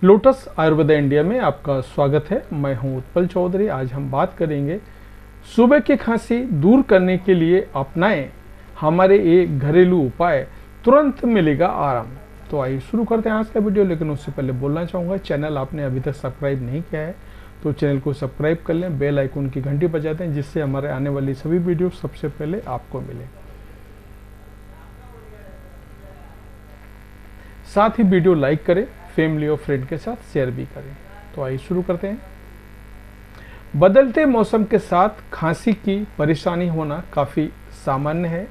Lotus Ayurveda India में आपका स्वागत है। मैं हूं उत्पल चौधरी। आज हम बात करेंगे सुबह की खांसी दूर करने के लिए अपनाएं हमारे एक घरेलू उपाय, तुरंत मिलेगा आराम। तो आइए शुरू करते हैं आज का वीडियो। लेकिन उससे पहले बोलना चाहूँगा, चैनल आपने अभी तक सब्सक्राइब नहीं किया है तो चैनल को सब्सक्राइब कर लें, बेल आइकन की घंटी बजा दें जिससे हमारे आने वाली सभी वीडियो सबसे पहले आपको मिले। साथ ही वीडियो लाइक करें, फैमिली और फ्रेंड के साथ शेयर भी करें। तो आइए शुरू करते हैं। बदलते मौसम के साथ खांसी की परेशानी होना काफ़ी सामान्य है,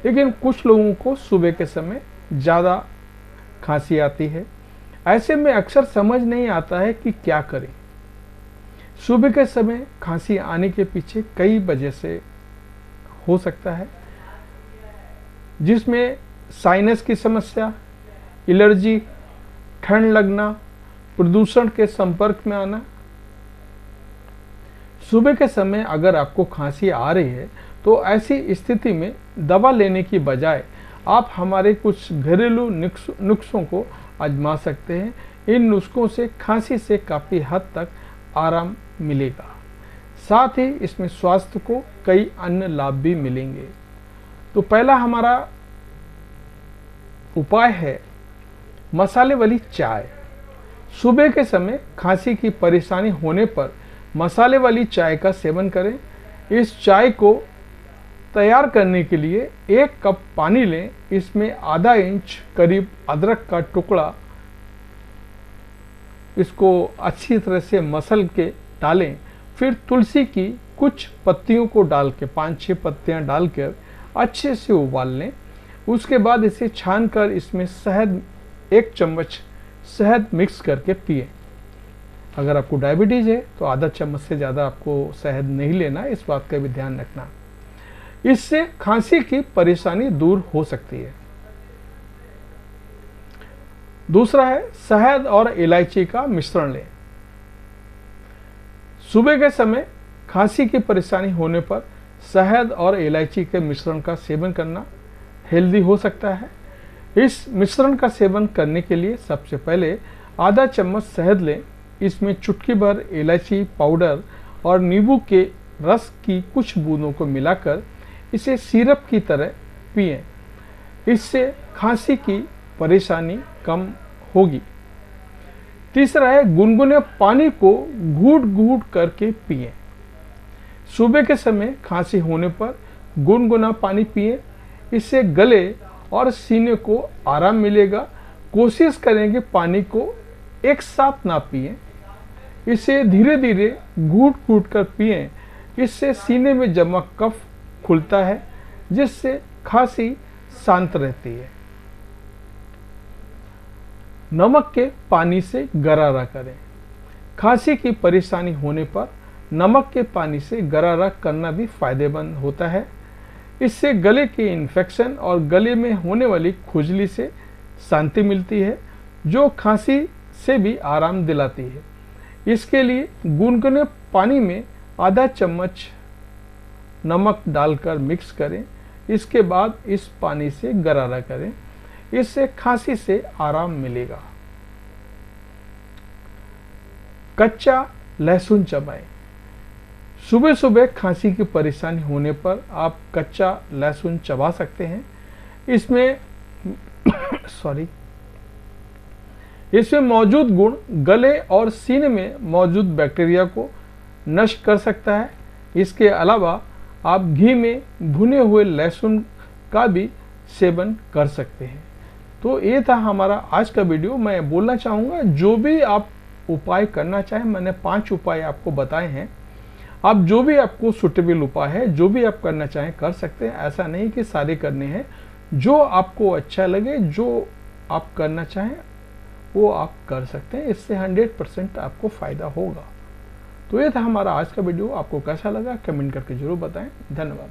लेकिन कुछ लोगों को सुबह के समय ज़्यादा खांसी आती है। ऐसे में अक्सर समझ नहीं आता है कि क्या करें। सुबह के समय खांसी आने के पीछे कई वजह से हो सकता है, जिसमें साइनस की समस्या, एलर्जी, ठंड लगना, प्रदूषण के संपर्क में आना। सुबह के समय अगर आपको खांसी आ रही है तो ऐसी स्थिति में दवा लेने की बजाय आप हमारे कुछ घरेलू नुस्खों को आजमा सकते हैं। इन नुस्खों से खांसी से काफ़ी हद तक आराम मिलेगा। साथ ही इसमें स्वास्थ्य को कई अन्य लाभ भी मिलेंगे। तो पहला हमारा उपाय है मसाले वाली चाय। सुबह के समय खांसी की परेशानी होने पर मसाले वाली चाय का सेवन करें। इस चाय को तैयार करने के लिए 1 कप पानी लें, इसमें आधा इंच करीब अदरक का टुकड़ा, इसको अच्छी तरह से मसल के डालें। फिर तुलसी की कुछ पत्तियों को डाल के 5-6 पत्तियां डालकर अच्छे से उबाल लें। उसके बाद इसे छानकर इसमें शहद, 1 चम्मच शहद मिक्स करके पिए। अगर आपको डायबिटीज है तो आधा चम्मच से ज़्यादा आपको शहद नहीं लेना, इस बात का भी ध्यान रखना। इससे खांसी की परेशानी दूर हो सकती है। दूसरा है शहद और इलायची का मिश्रण लें। सुबह के समय खांसी की परेशानी होने पर शहद और इलायची के मिश्रण का सेवन करना हेल्दी हो सकता है। इस मिश्रण का सेवन करने के लिए सबसे पहले आधा चम्मच शहद लें, इसमें चुटकी भर इलायची पाउडर और नींबू के रस की कुछ बूंदों को मिलाकर इसे सिरप की तरह पिएं। इससे खांसी की परेशानी कम होगी। तीसरा है गुनगुने पानी को घूट-घूट करके पिएं। सुबह के समय खांसी होने पर गुनगुना पानी पिएं, इससे गले और सीने को आराम मिलेगा। कोशिश करें कि पानी को एक साथ ना पिएं, इसे धीरे धीरे घूट-घूट कर पिएं। इससे सीने में जमा कफ खुलता है, जिससे खांसी शांत रहती है। नमक के पानी से गरारा करें। खांसी की परेशानी होने पर नमक के पानी से गरारा करना भी फायदेमंद होता है। इससे गले के इन्फेक्शन और गले में होने वाली खुजली से शांति मिलती है, जो खांसी से भी आराम दिलाती है। इसके लिए गुनगुने पानी में आधा चम्मच नमक डालकर मिक्स करें। इसके बाद इस पानी से गरारा करें, इससे खांसी से आराम मिलेगा। कच्चा लहसुन चबाएं। सुबह सुबह खांसी की परेशानी होने पर आप कच्चा लहसुन चबा सकते हैं। इसमें इसमें मौजूद गुण गले और सीने में मौजूद बैक्टीरिया को नष्ट कर सकता है। इसके अलावा आप घी में भुने हुए लहसुन का भी सेवन कर सकते हैं। तो ये था हमारा आज का वीडियो। मैं बोलना चाहूँगा, जो भी आप उपाय करना चाहें, मैंने 5 उपाय आपको बताए हैं। आप जो भी आपको सुटेबल उपाय है, जो भी आप करना चाहें कर सकते हैं। ऐसा नहीं कि सारे करने हैं, जो आपको अच्छा लगे, जो आप करना चाहें वो आप कर सकते हैं। इससे 100% आपको फ़ायदा होगा। तो ये था हमारा आज का वीडियो। आपको कैसा लगा कमेंट करके ज़रूर बताएं। धन्यवाद।